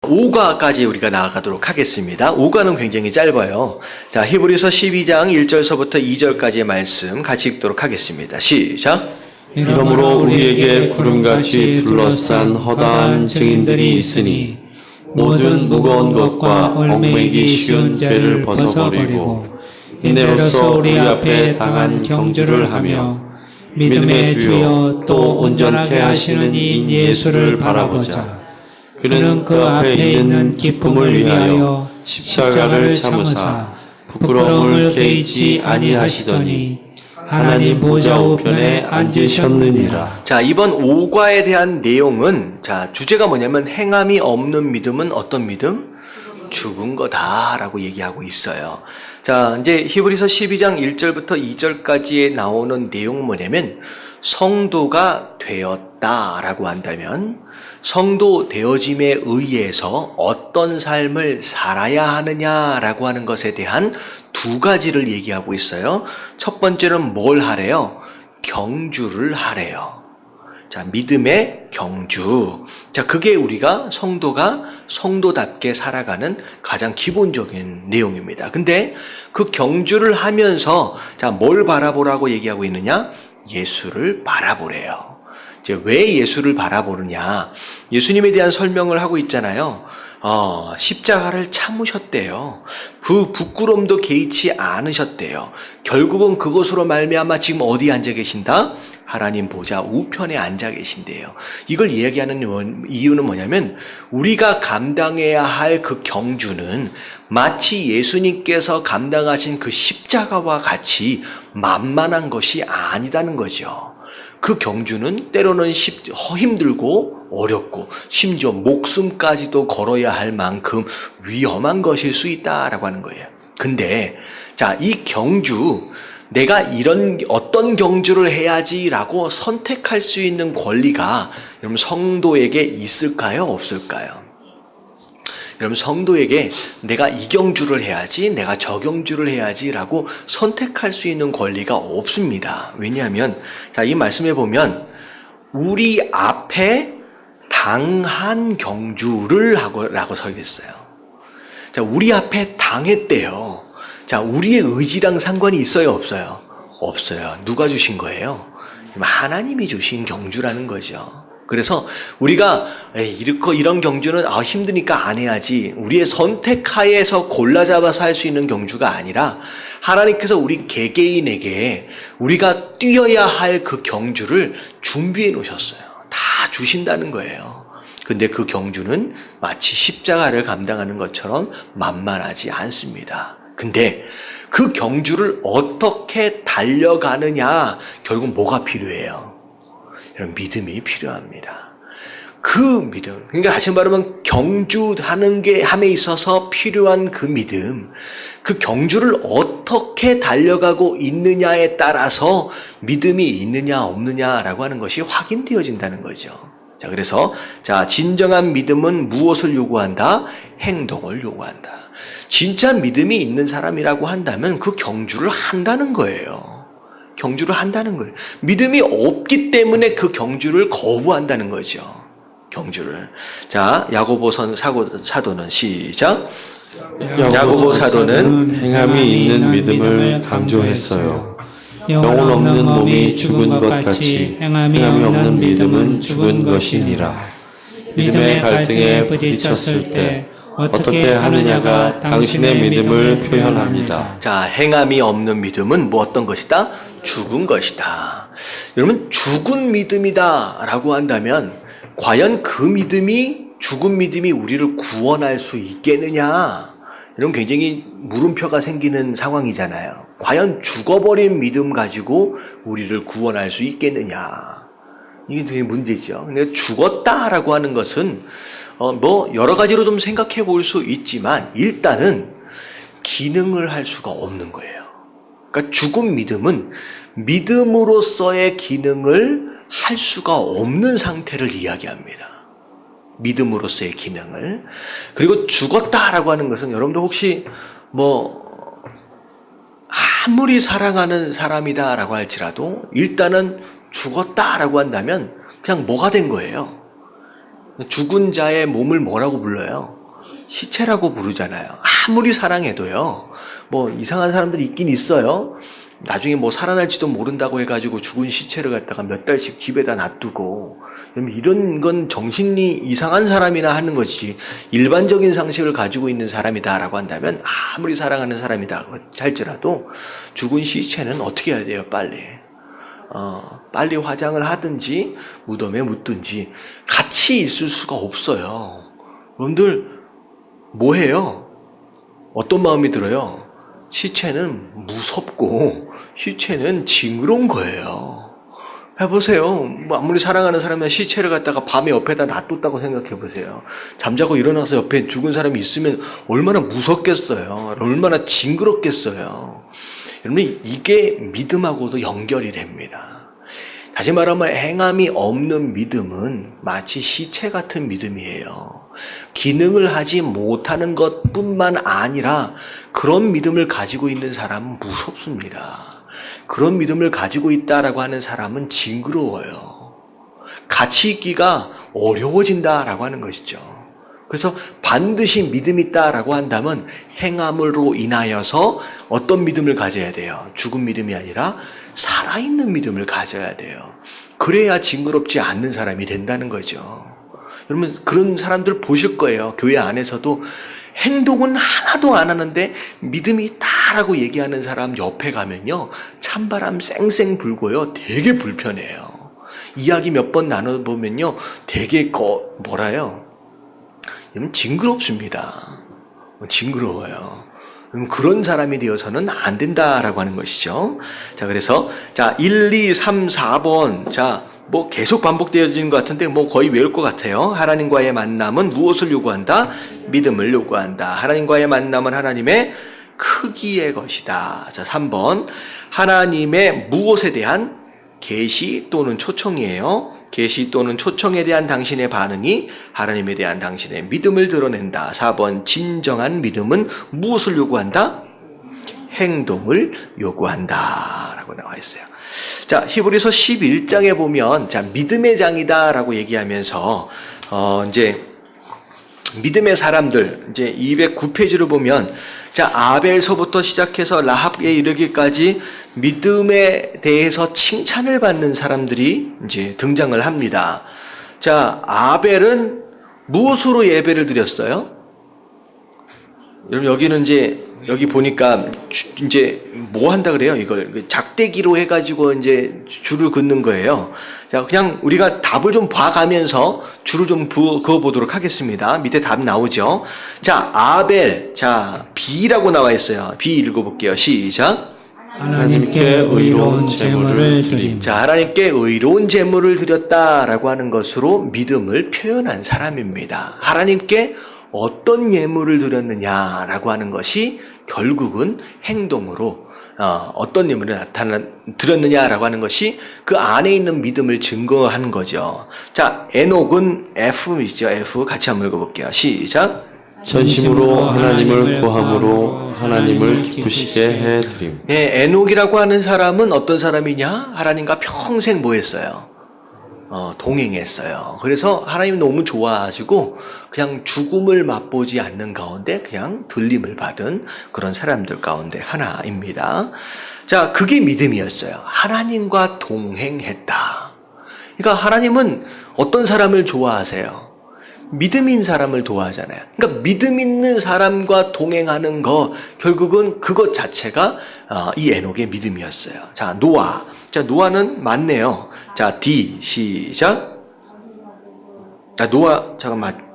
5과까지 우리가 나아가도록 하겠습니다. 5과는 굉장히 짧아요. 자, 히브리서 12장 1절서부터 2절까지의 말씀 같이 읽도록 하겠습니다. 시작. 이러므로 우리에게 구름같이 둘러싼 허다한 증인들이 있으니 모든 무거운 것과 얽매이기 쉬운 죄를 벗어버리고 이내로써 우리 앞에 당한 경주를 하며 믿음의 주여 또 온전케 하시는 이 예수를 바라보자. 그는 그 앞에 있는 기쁨을 위하여 십자가를 참으사 부끄러움을 개의치 아니하시더니 하나님 보좌 우편에 앉으셨느니라. 자, 이번 5과에 대한 내용은, 자, 주제가 뭐냐면 행함이 없는 믿음은 어떤 믿음? 죽은 거다라고 얘기하고 있어요. 자, 이제 히브리서 12장 1절부터 2절까지에 나오는 내용은 뭐냐면 성도가 되었다라고 한다면 성도 되어짐에 의해서 어떤 삶을 살아야 하느냐라고 하는 것에 대한 두 가지를 얘기하고 있어요. 첫 번째는 뭘 하래요? 경주를 하래요. 자, 믿음의 경주. 자, 그게 우리가 성도가 성도답게 살아가는 가장 기본적인 내용입니다. 근데 그 경주를 하면서 자, 뭘 바라보라고 얘기하고 있느냐? 예수를 바라보래요. 이제 왜 예수를 바라보느냐? 예수님에 대한 설명을 하고 있잖아요. 십자가를 참으셨대요. 그 부끄럼도 개의치 않으셨대요. 결국은 그것으로 말미암아 지금 어디 앉아 계신다? 하나님 보좌 우편에 앉아 계신대요. 이걸 이야기하는 이유는 뭐냐면 우리가 감당해야 할 그 경주는 마치 예수님께서 감당하신 그 십자가와 같이 만만한 것이 아니다는 거죠. 그 경주는 때로는 힘들고 어렵고 심지어 목숨까지도 걸어야 할 만큼 위험한 것일 수 있다라고 하는 거예요. 근데 자, 이 경주, 내가 이런 어떤 경주를 해야지라고 선택할 수 있는 권리가 여러분 성도에게 있을까요? 없을까요? 여러분 성도에게 내가 이 경주를 해야지, 내가 저 경주를 해야지라고 선택할 수 있는 권리가 없습니다. 왜냐하면 자, 이 말씀에 보면 우리 앞에 당한 경주를 라고 서 있어요. 자, 우리 앞에 당했대요. 자, 우리의 의지랑 상관이 있어요, 없어요? 없어요. 누가 주신 거예요? 하나님이 주신 경주라는 거죠. 그래서 우리가 이런 경주는 힘드니까 안 해야지, 우리의 선택하에서 골라 잡아서 할 수 있는 경주가 아니라 하나님께서 우리 개개인에게 우리가 뛰어야 할 그 경주를 준비해 놓으셨어요. 다 주신다는 거예요. 근데 그 경주는 마치 십자가를 감당하는 것처럼 만만하지 않습니다. 근데 그 경주를 어떻게 달려가느냐, 결국 뭐가 필요해요? 이런 믿음이 필요합니다. 그 믿음, 그러니까 다시 말하면 경주하는 게 함에 있어서 필요한 그 믿음, 그 경주를 어떻게 달려가고 있느냐에 따라서 믿음이 있느냐 없느냐라고 하는 것이 확인되어진다는 거죠. 자, 그래서 자, 진정한 믿음은 무엇을 요구한다? 행동을 요구한다. 진짜 믿음이 있는 사람이라고 한다면 그 경주를 한다는 거예요. 경주를 한다는 거예요. 믿음이 없기 때문에 그 경주를 거부한다는 거죠. 경주를. 자, 야고보 사도는 시작. 야고보 사도는 행함이 있는 믿음을 강조했어요. 영혼 없는 몸이 죽은 것 같이 행함이 없는 믿음은 죽은 것이니라. 믿음의 갈등에 부딪혔을 때 어떻게 하느냐가 당신의 믿음을 표현합니다. 자, 행함이 없는 믿음은 뭐 어떤 것이다? 죽은 것이다. 여러분, 죽은 믿음이다 라고 한다면 과연 그 믿음이, 죽은 믿음이 우리를 구원할 수 있겠느냐? 이런 굉장히 물음표가 생기는 상황이잖아요. 과연 죽어버린 믿음 가지고 우리를 구원할 수 있겠느냐? 이게 되게 문제죠. 근데 죽었다라고 하는 것은 여러 가지로 좀 생각해 볼 수 있지만 일단은 기능을 할 수가 없는 거예요. 그러니까 죽은 믿음은 믿음으로서의 기능을 할 수가 없는 상태를 이야기합니다. 믿음으로서의 기능을. 그리고 죽었다라고 하는 것은 여러분도 혹시 아무리 사랑하는 사람이다라고 할지라도 일단은 죽었다라고 한다면 그냥 뭐가 된 거예요? 죽은 자의 몸을 뭐라고 불러요? 시체라고 부르잖아요. 아무리 사랑해도요. 뭐 이상한 사람들이 있긴 있어요. 나중에 뭐 살아날지도 모른다고 해가지고 죽은 시체를 갖다가 몇 달씩 집에다 놔두고, 이런 건 정신이 이상한 사람이나 하는 것이지, 일반적인 상식을 가지고 있는 사람이다라고 한다면, 아무리 사랑하는 사람이다 할지라도 죽은 시체는 어떻게 해야 돼요? 빨리 화장을 하든지 무덤에 묻든지 같이 있을 수가 없어요. 여러분들 뭐 해요? 어떤 마음이 들어요? 시체는 무섭고 시체는 징그러운 거예요. 해보세요. 뭐 아무리 사랑하는 사람이나 시체를 갖다가 밤에 옆에다 놔뒀다고 생각해보세요. 잠자고 일어나서 옆에 죽은 사람이 있으면 얼마나 무섭겠어요. 얼마나 징그럽겠어요. 여러분, 이게 믿음하고도 연결이 됩니다. 다시 말하면 행함이 없는 믿음은 마치 시체 같은 믿음이에요. 기능을 하지 못하는 것뿐만 아니라 그런 믿음을 가지고 있는 사람은 무섭습니다. 그런 믿음을 가지고 있다라고 하는 사람은 징그러워요. 같이 있기가 어려워진다라고 하는 것이죠. 그래서 반드시 믿음이 있다라고 한다면 행함으로 인하여서 어떤 믿음을 가져야 돼요? 죽은 믿음이 아니라 살아있는 믿음을 가져야 돼요. 그래야 징그럽지 않는 사람이 된다는 거죠. 여러분, 그런 사람들 보실 거예요. 교회 안에서도 행동은 하나도 안 하는데 믿음이 있다라고 얘기하는 사람 옆에 가면요, 찬바람 쌩쌩 불고요, 되게 불편해요. 이야기 몇 번 나눠보면요, 되게 징그럽습니다. 징그러워요. 그런 사람이 되어서는 안 된다라고 하는 것이죠. 자, 그래서 1, 2, 3, 4번 뭐 계속 반복되어지는 것 같은데 뭐 거의 외울 것 같아요. 하나님과의 만남은 무엇을 요구한다? 믿음을 요구한다. 하나님과의 만남은 하나님의 크기의 것이다. 자, 3번 하나님의 무엇에 대한 계시 또는 초청이에요. 계시 또는 초청에 대한 당신의 반응이 하나님에 대한 당신의 믿음을 드러낸다. 4번 진정한 믿음은 무엇을 요구한다? 행동을 요구한다 라고 나와 있어요. 자, 히브리서 11장에 보면 믿음의 장이다 라고 얘기하면서 이제 믿음의 사람들, 이제 209페이지를 보면 아벨서부터 시작해서 라합에 이르기까지 믿음에 대해서 칭찬을 받는 사람들이 이제 등장을 합니다. 자, 아벨은 무엇으로 예배를 드렸어요? 여러분, 여기는 이제 여기 보니까 이제 뭐 한다 그래요? 이걸 작대기로 해가지고 이제 줄을 긋는 거예요. 자, 그냥 우리가 답을 좀 봐가면서 줄을 좀 그어 보도록 하겠습니다. 밑에 답 나오죠. 자, 아벨, B라고 나와 있어요. B 읽어볼게요. 시작. 하나님께 의로운 제물을 드림. 자, 하나님께 의로운 제물을 드렸다라고 하는 것으로 믿음을 표현한 사람입니다. 하나님께 어떤 예물을 드렸느냐라고 하는 것이 결국은 행동으로 어떤 예물을 드렸느냐라고 하는 것이 그 안에 있는 믿음을 증거하는 거죠. 자, 에녹은 F이죠. F 같이 한번 읽어볼게요. 시작. 전심으로 하나님을 구함으로 하나님을 기쁘시게 해드림. 네, 에녹이라고 하는 사람은 어떤 사람이냐? 하나님과 평생 뭐 했어요? 동행했어요. 그래서 하나님 너무 좋아하시고 그냥 죽음을 맛보지 않는 가운데 그냥 들림을 받은 그런 사람들 가운데 하나입니다. 자, 그게 믿음이었어요. 하나님과 동행했다. 그러니까 하나님은 어떤 사람을 좋아하세요? 믿음인 사람을 좋아하잖아요. 그러니까 믿음 있는 사람과 동행하는 거, 결국은 그것 자체가 이 에녹의 믿음이었어요. 자, 노아. 자, 노아는 맞네요. 자, D, 시작. 자, 노아, 잠깐만.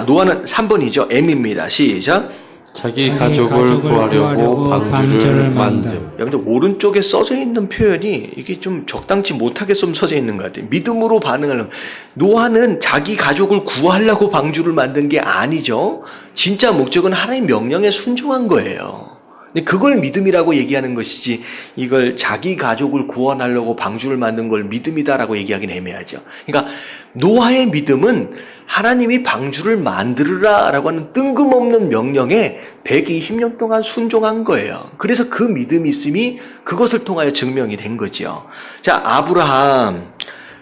노아는 3번이죠. M입니다. 시작. 자기 가족을 구하려고 방주를 만듦. 여러분들, 오른쪽에 써져 있는 표현이 이게 좀 적당치 못하게 좀 써져 있는 것 같아요. 믿음으로 반응하는. 노아는 자기 가족을 구하려고 방주를 만든 게 아니죠. 진짜 목적은 하나님의 명령에 순종한 거예요. 근데 그걸 믿음이라고 얘기하는 것이지, 이걸 자기 가족을 구원하려고 방주를 만든 걸 믿음이다라고 얘기하기는 애매하죠. 그러니까 노아의 믿음은 하나님이 방주를 만들으라라고 하는 뜬금없는 명령에 120년 동안 순종한 거예요. 그래서 그 믿음이 있음이 그것을 통하여 증명이 된 거죠. 자, 아브라함.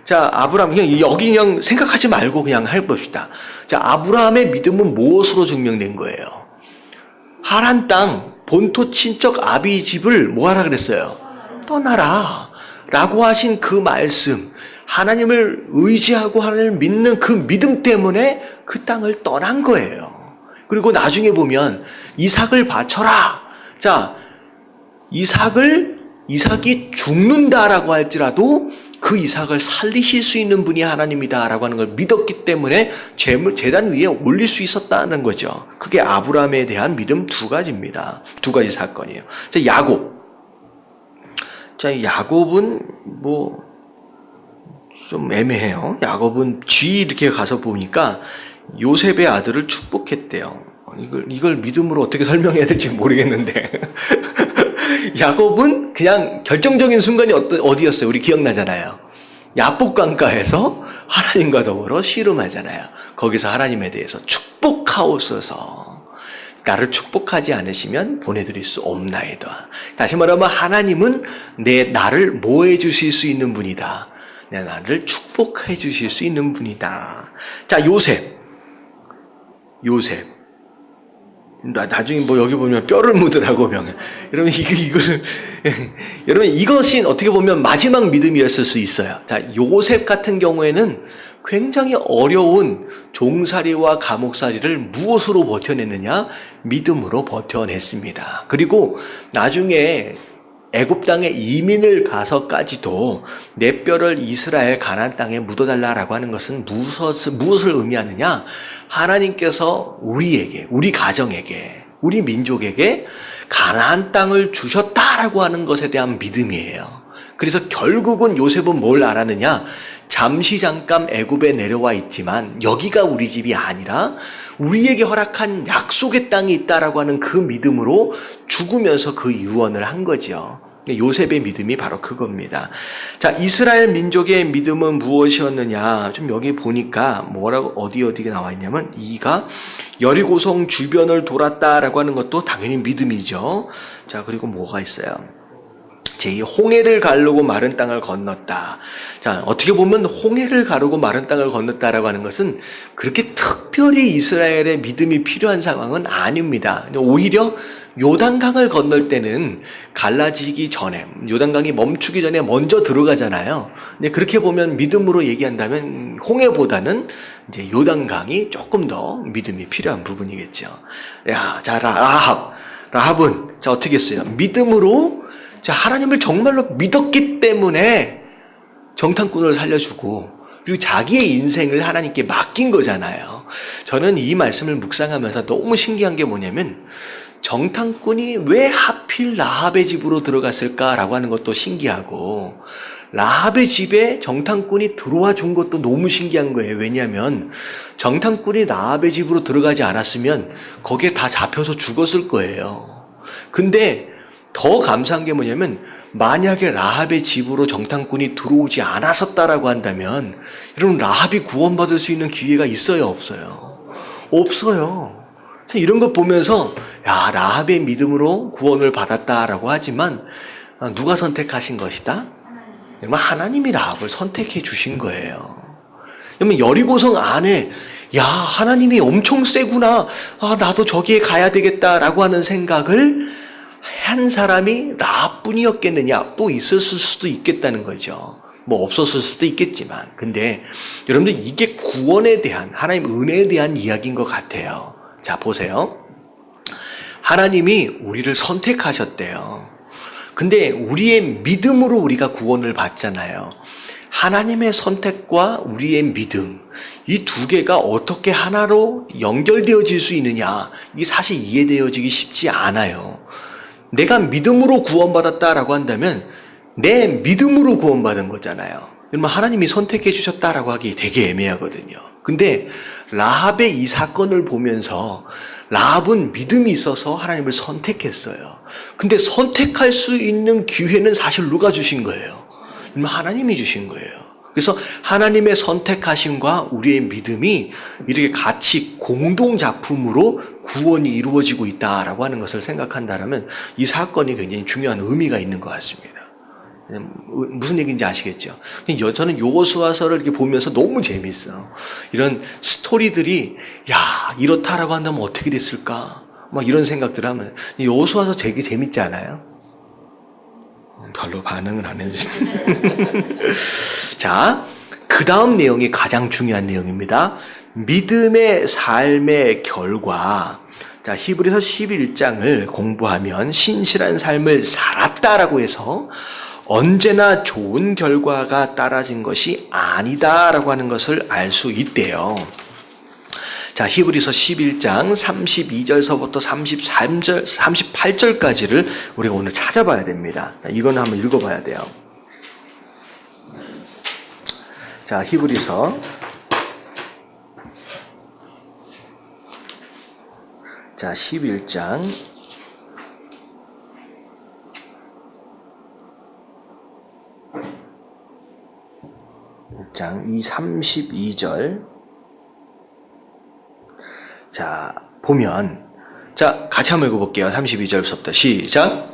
자, 아브라함, 그냥 여기 그냥 생각하지 말고 그냥 해봅시다. 자, 아브라함의 믿음은 무엇으로 증명된 거예요? 하란 땅, 본토 친척 아비 집을 뭐 하라 그랬어요? 떠나라. 라고 하신 그 말씀, 하나님을 의지하고 하나님을 믿는 그 믿음 때문에 그 땅을 떠난 거예요. 그리고 나중에 보면 이삭을 바쳐라. 자, 이삭이 죽는다라고 할지라도 그 이삭을 살리실 수 있는 분이 하나님이다라고 하는 걸 믿었기 때문에 제단 위에 올릴 수 있었다는 거죠. 그게 아브라함에 대한 믿음 두 가지입니다. 두 가지 사건이에요. 자, 야곱. 자, 야곱은 뭐 좀 애매해요. 야곱은 쥐 이렇게 가서 보니까 요셉의 아들을 축복했대요. 이걸 믿음으로 어떻게 설명해야 될지 모르겠는데. 야곱은 그냥 결정적인 순간이 어디였어요? 우리 기억나잖아요. 야복강가에서 하나님과 더불어 씨름하잖아요. 거기서 하나님에 대해서 축복하옵소서. 나를 축복하지 않으시면 보내드릴 수 없나이다. 다시 말하면 하나님은 나를 뭐 해주실 수 있는 분이다. 나를 축복해 주실 수 있는 분이다. 자, 요셉. 나중에 뭐 여기 보면 뼈를 묻으라고 병해. 여러분 이것이 어떻게 보면 마지막 믿음이었을 수 있어요. 자, 요셉 같은 경우에는 굉장히 어려운 종살이와 감옥살이를 무엇으로 버텨냈느냐? 믿음으로 버텨냈습니다. 그리고 나중에 애굽 땅에 이민을 가서까지도 내 뼈를 이스라엘 가나안 땅에 묻어달라라고 하는 것은 무엇을 의미하느냐? 하나님께서 우리에게, 우리 가정에게, 우리 민족에게 가나안 땅을 주셨다라고 하는 것에 대한 믿음이에요. 그래서 결국은 요셉은 뭘 알았느냐? 잠시 잠깐 애굽에 내려와 있지만 여기가 우리 집이 아니라 우리에게 허락한 약속의 땅이 있다라고 하는 그 믿음으로 죽으면서 그 유언을 한 거죠. 요셉의 믿음이 바로 그겁니다. 자, 이스라엘 민족의 믿음은 무엇이었느냐? 좀 여기 보니까 어디가 나와 있냐면 이가 여리고성 주변을 돌았다라고 하는 것도 당연히 믿음이죠. 자, 그리고 뭐가 있어요? 홍해를 가르고 마른 땅을 건넜다. 자, 어떻게 보면 홍해를 가르고 마른 땅을 건넜다라고 하는 것은 그렇게 특별히 이스라엘의 믿음이 필요한 상황은 아닙니다. 오히려 요단강을 건널 때는 갈라지기 전에, 요단강이 멈추기 전에 먼저 들어가잖아요. 근데 그렇게 보면 믿음으로 얘기한다면 홍해보다는 이제 요단강이 조금 더 믿음이 필요한 부분이겠죠. 야, 자, 라합은 자, 어떻게 했어요? 믿음으로 자, 하나님을 정말로 믿었기 때문에 정탐꾼을 살려주고 그리고 자기의 인생을 하나님께 맡긴 거잖아요. 저는 이 말씀을 묵상하면서 너무 신기한 게 뭐냐면 정탐꾼이 왜 하필 라합의 집으로 들어갔을까라고 하는 것도 신기하고 라합의 집에 정탐꾼이 들어와 준 것도 너무 신기한 거예요. 왜냐하면 정탐꾼이 라합의 집으로 들어가지 않았으면 거기에 다 잡혀서 죽었을 거예요. 근데 더 감사한 게 뭐냐면 만약에 라합의 집으로 정탐꾼이 들어오지 않았었다라고 한다면 여러분 라합이 구원받을 수 있는 기회가 있어요? 없어요? 없어요. 이런 거 보면서 야, 라합의 믿음으로 구원을 받았다라고 하지만 누가 선택하신 것이다? 하나님이 라합을 선택해 주신 거예요. 그러면 여리고성 안에 야, 하나님이 엄청 세구나. 나도 저기에 가야 되겠다라고 하는 생각을 한 사람이 라합뿐이었겠느냐? 또 있었을 수도 있겠다는 거죠. 뭐 없었을 수도 있겠지만. 근데 여러분들 이게 구원에 대한 하나님 은혜에 대한 이야기인 것 같아요. 자, 보세요. 하나님이 우리를 선택하셨대요. 근데 우리의 믿음으로 우리가 구원을 받잖아요. 하나님의 선택과 우리의 믿음, 이 두 개가 어떻게 하나로 연결되어질 수 있느냐? 이게 사실 이해되어지기 쉽지 않아요. 내가 믿음으로 구원받았다라고 한다면 내 믿음으로 구원받은 거잖아요. 그러면 하나님이 선택해 주셨다라고 하기 되게 애매하거든요. 근데 라합의 이 사건을 보면서 라합은 믿음이 있어서 하나님을 선택했어요. 근데 선택할 수 있는 기회는 사실 누가 주신 거예요? 하나님이 주신 거예요. 그래서 하나님의 선택하심과 우리의 믿음이 이렇게 같이 공동작품으로 구원이 이루어지고 있다라고 하는 것을 생각한다면 이 사건이 굉장히 중요한 의미가 있는 것 같습니다. 무슨 얘기인지 아시겠죠? 저는 여호수아서를 이렇게 보면서 너무 재밌어. 이런 스토리들이 야 이렇다라고 한다면 어떻게 됐을까? 막 이런 생각들 하면 여호수아서 되게 재밌지 않아요? 별로 반응을 안 해주시네. 자, 그 다음 내용이 가장 중요한 내용입니다. 믿음의 삶의 결과. 자, 히브리서 11장을 공부하면 신실한 삶을 살았다라고 해서 언제나 좋은 결과가 따라진 것이 아니다라고 하는 것을 알 수 있대요. 자, 히브리서 11장 32절서부터 38절까지를 우리가 오늘 찾아봐야 됩니다. 자, 이거는 한번 읽어봐야 돼요. 자, 히브리서 자, 11장 32절. 자, 보면, 자, 같이 한번 읽어볼게요. 32절부터 시작.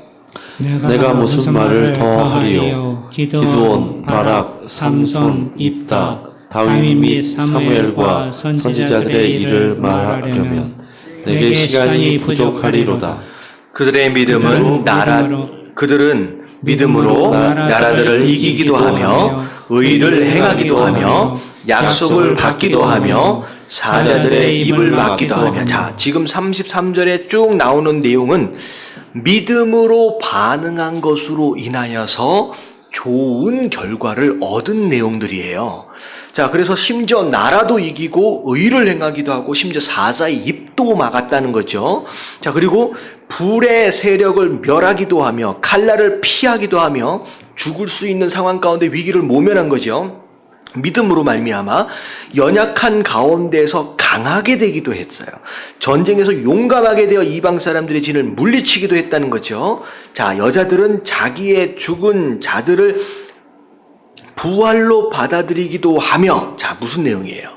내가 무슨 말을 더 하리요. 기드온, 바락, 삼손, 입다, 다윗 및 사무엘과 선지자들의 일을 말하려면 내게 시간이 부족하리로다. 그들은 믿음으로 나라들을 이기기도 하며 의를 행하기도 하며 약속을 받기도 하며 사자들의 입을 막기도 하며. 자, 지금 33절에 쭉 나오는 내용은 믿음으로 반응한 것으로 인하여서 좋은 결과를 얻은 내용들이에요. 자, 그래서 심지어 나라도 이기고 의를 행하기도 하고 심지어 사자의 입도 막았다는 거죠. 자, 그리고 불의 세력을 멸하기도 하며 칼날을 피하기도 하며 죽을 수 있는 상황 가운데 위기를 모면한 거죠. 믿음으로 말미암아 연약한 가운데서 강하게 되기도 했어요. 전쟁에서 용감하게 되어 이방 사람들의 진을 물리치기도 했다는 거죠. 자, 여자들은 자기의 죽은 자들을 부활로 받아들이기도 하며. 자, 무슨 내용이에요?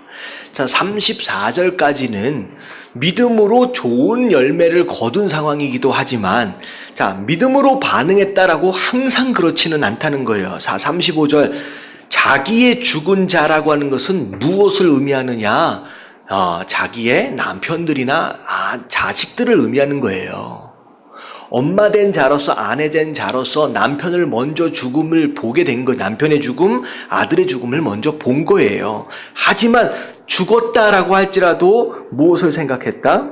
자, 34절까지는 믿음으로 좋은 열매를 거둔 상황이기도 하지만, 자, 믿음으로 반응했다라고 항상 그렇지는 않다는 거예요. 자, 35절. 자기의 죽은 자라고 하는 것은 무엇을 의미하느냐? 자기의 남편들이나 자식들을 의미하는 거예요. 엄마 된 자로서, 아내 된 자로서 남편을 먼저 죽음을 보게 된 거예요. 남편의 죽음, 아들의 죽음을 먼저 본 거예요. 하지만 죽었다라고 할지라도 무엇을 생각했다?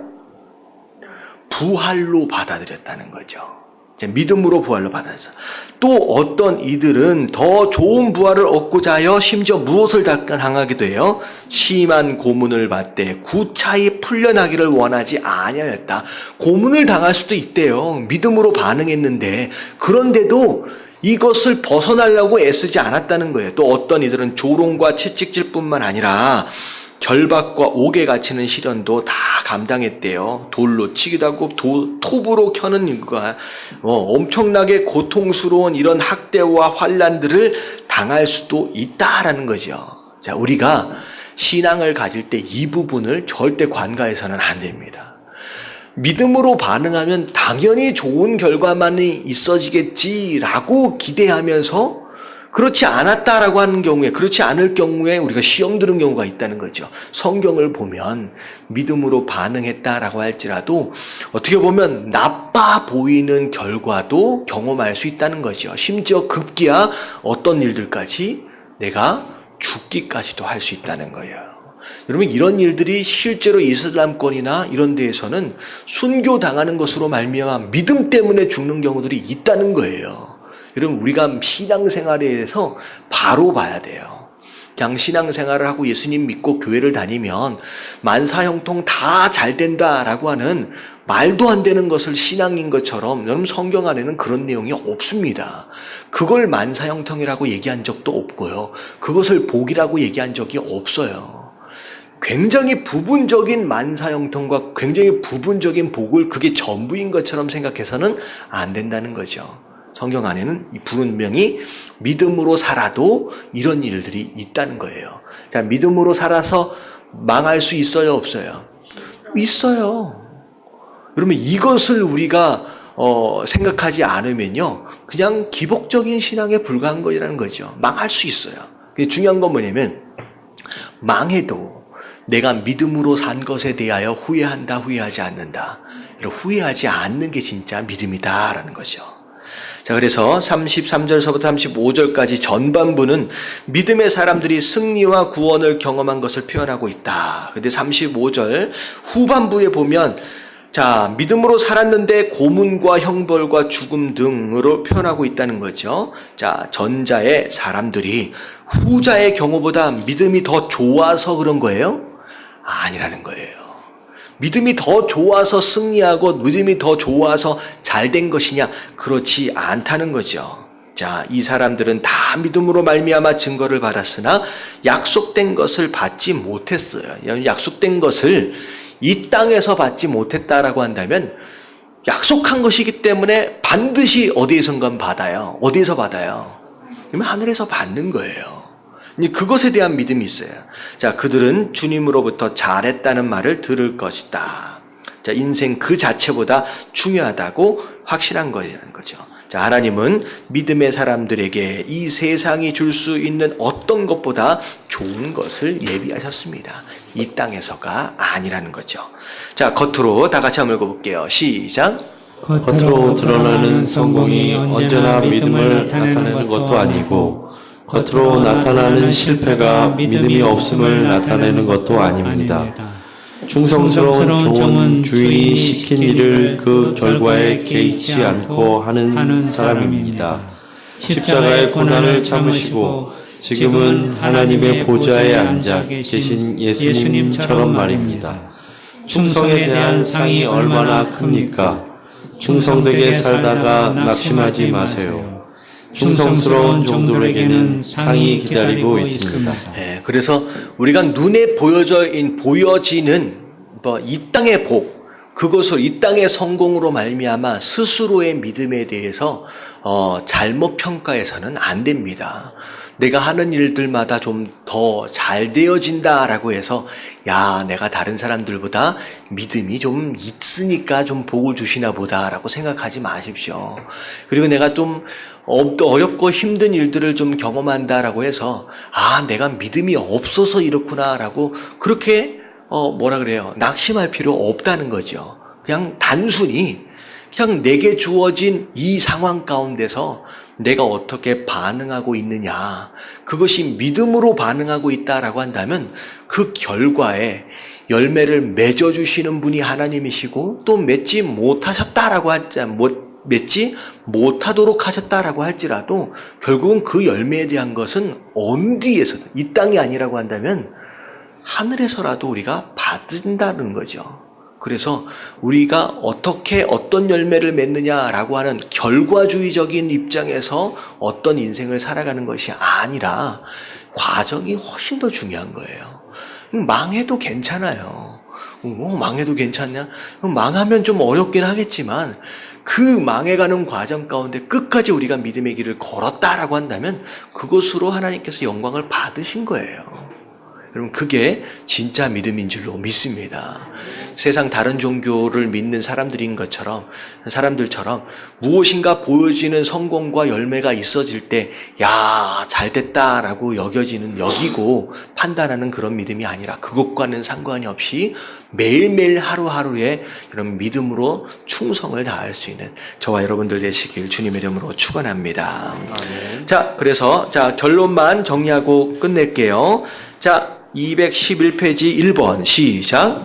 부활로 받아들였다는 거죠. 믿음으로 부활로 받아들였어. 또 어떤 이들은 더 좋은 부활을 얻고자 하여 심지어 무엇을 당하기도 해요? 심한 고문을 받되 구차히 풀려나기를 원하지 아니하였다. 고문을 당할 수도 있대요. 믿음으로 반응했는데, 그런데도 이것을 벗어나려고 애쓰지 않았다는 거예요. 또 어떤 이들은 조롱과 채찍질뿐만 아니라 결박과 옥에 갇히는 시련도 다 감당했대요. 돌로 치기도 하고 톱으로 켜는 일과 엄청나게 고통스러운 이런 학대와 환난들을 당할 수도 있다라는 거죠. 자, 우리가 신앙을 가질 때 이 부분을 절대 관가해서는 안 됩니다. 믿음으로 반응하면 당연히 좋은 결과만이 있어지겠지라고 기대하면서 그렇지 않았다라고 하는 경우에, 그렇지 않을 경우에 우리가 시험 들은 경우가 있다는 거죠. 성경을 보면 믿음으로 반응했다라고 할지라도 어떻게 보면 나빠 보이는 결과도 경험할 수 있다는 거죠. 심지어 급기야 어떤 일들까지 내가 죽기까지도 할 수 있다는 거예요. 여러분, 이런 일들이 실제로 이슬람권이나 이런 데에서는 순교당하는 것으로 말미암아 믿음 때문에 죽는 경우들이 있다는 거예요. 여러분, 우리가 신앙생활에 대해서 바로 봐야 돼요. 그냥 신앙생활을 하고 예수님 믿고 교회를 다니면 만사형통 다 잘 된다라고 하는 말도 안 되는 것을 신앙인 것처럼, 여러분, 성경 안에는 그런 내용이 없습니다. 그걸 만사형통이라고 얘기한 적도 없고요. 그것을 복이라고 얘기한 적이 없어요. 굉장히 부분적인 만사형통과 굉장히 부분적인 복을 그게 전부인 것처럼 생각해서는 안 된다는 거죠. 성경 안에는 분명히 믿음으로 살아도 이런 일들이 있다는 거예요. 자, 믿음으로 살아서 망할 수 있어요, 없어요? 있어요. 그러면 이것을 우리가 생각하지 않으면요, 그냥 기복적인 신앙에 불과한 거라는 거죠. 망할 수 있어요. 근데 중요한 건 뭐냐면, 망해도 내가 믿음으로 산 것에 대하여 후회하지 않는다. 후회하지 않는 게 진짜 믿음이다라는 거죠. 자, 그래서 33절서부터 35절까지 전반부는 믿음의 사람들이 승리와 구원을 경험한 것을 표현하고 있다. 근데 35절 후반부에 보면, 자, 믿음으로 살았는데 고문과 형벌과 죽음 등으로 표현하고 있다는 거죠. 자, 전자의 사람들이 후자의 경우보다 믿음이 더 좋아서 그런 거예요? 아니라는 거예요. 믿음이 더 좋아서 승리하고 믿음이 더 좋아서 잘된 것이냐? 그렇지 않다는 거죠. 자, 이 사람들은 다 믿음으로 말미암아 증거를 받았으나 약속된 것을 받지 못했어요. 약속된 것을 이 땅에서 받지 못했다라고 한다면 약속한 것이기 때문에 반드시 어디에선가 받아요. 어디에서 받아요? 그러면 하늘에서 받는 거예요. 그것에 대한 믿음이 있어요. 자, 그들은 주님으로부터 잘했다는 말을 들을 것이다. 자, 인생 그 자체보다 중요하다고 확실한 거라는 거죠. 자, 하나님은 믿음의 사람들에게 이 세상이 줄 수 있는 어떤 것보다 좋은 것을 예비하셨습니다. 이 땅에서가 아니라는 거죠. 자, 겉으로 다 같이 한번 읽어볼게요. 시작. 겉으로 드러나는 성공이 언제나 믿음을 나타내는 것도 아니고 겉으로 나타나는 실패가 믿음이 없음을 나타내는 것도 아닙니다. 충성스러운 종은 주인이 시킨 일을 그 결과에 개의치 않고 하는 사람입니다. 십자가의 고난을 참으시고 지금은 하나님의 보좌에 앉아 계신 예수님처럼 말입니다. 충성에 대한 상이 얼마나 큽니까? 충성되게 살다가 낙심하지 마세요. 충성스러운 종들에게는 상이 기다리고 있습니다. 네, 그래서 우리가 눈에 보여지는 이 땅의 복, 그것을 이 땅의 성공으로 말미암아 스스로의 믿음에 대해서 잘못 평가해서는 안 됩니다. 내가 하는 일들마다 좀 더 잘 되어진다라고 해서 야, 내가 다른 사람들보다 믿음이 좀 있으니까 좀 복을 주시나 보다라고 생각하지 마십시오. 그리고 내가 좀 어렵고 힘든 일들을 좀 경험한다라고 해서 아, 내가 믿음이 없어서 이렇구나라고 그렇게 낙심할 필요 없다는 거죠. 그냥 단순히 그냥 내게 주어진 이 상황 가운데서 내가 어떻게 반응하고 있느냐, 그것이 믿음으로 반응하고 있다라고 한다면 그 결과에 열매를 맺어주시는 분이 하나님이시고 또 맺지 못하도록 하셨다라고 할지라도 결국은 그 열매에 대한 것은 어디에서든, 이 땅이 아니라고 한다면 하늘에서라도 우리가 받는다는 거죠. 그래서 우리가 어떻게 어떤 열매를 맺느냐라고 하는 결과주의적인 입장에서 어떤 인생을 살아가는 것이 아니라 과정이 훨씬 더 중요한 거예요. 망해도 괜찮아요. 망해도 괜찮냐? 망하면 좀 어렵긴 하겠지만 그 망해가는 과정 가운데 끝까지 우리가 믿음의 길을 걸었다라고 한다면 그것으로 하나님께서 영광을 받으신 거예요. 여러분, 그게 진짜 믿음인 줄로 믿습니다. 세상 다른 종교를 믿는 사람들처럼 무엇인가 보여지는 성공과 열매가 있어질 때, 야, 잘 됐다라고 여기고 판단하는 그런 믿음이 아니라 그것과는 상관이 없이 매일매일 하루하루에 이런 믿음으로 충성을 다할 수 있는 저와 여러분들 되시길 주님의 이름으로 축원합니다. 자, 그래서 결론만 정리하고 끝낼게요. 자, 211페이지 1번 시작.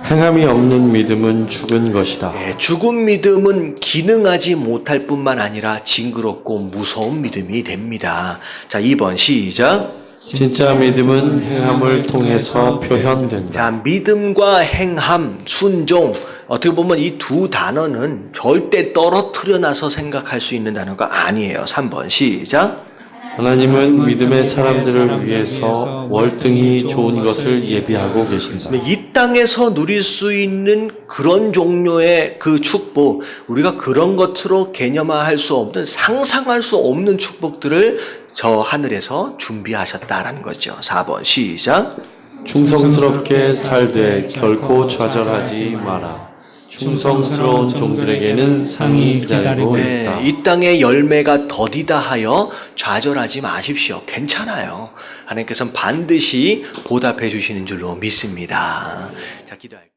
행함이 없는 믿음은 죽은 것이다. 네, 죽은 믿음은 기능하지 못할 뿐만 아니라 징그럽고 무서운 믿음이 됩니다. 자, 2번 시작. 진짜 믿음은 행함을 통해서 표현된다. 자, 믿음과 행함, 순종, 어떻게 보면 이 두 단어는 절대 떨어뜨려 놔서 생각할 수 있는 단어가 아니에요. 3번 시작. 하나님은 믿음의 사람들을 위해서 월등히 좋은 것을 예비하고 계신다. 이 땅에서 누릴 수 있는 그런 종류의 그 축복, 우리가 그런 것으로 개념화할 수 없는, 상상할 수 없는 축복들을 저 하늘에서 준비하셨다라는 거죠. 4번 시작. 충성스럽게 살되 결코 좌절하지 마라. 충성스러운 종들에게는 상이 기다리고 네, 있다. 이 땅의 열매가 더디다 하여 좌절하지 마십시오. 괜찮아요. 하나님께서는 반드시 보답해 주시는 줄로 믿습니다. 자, 기도할게요.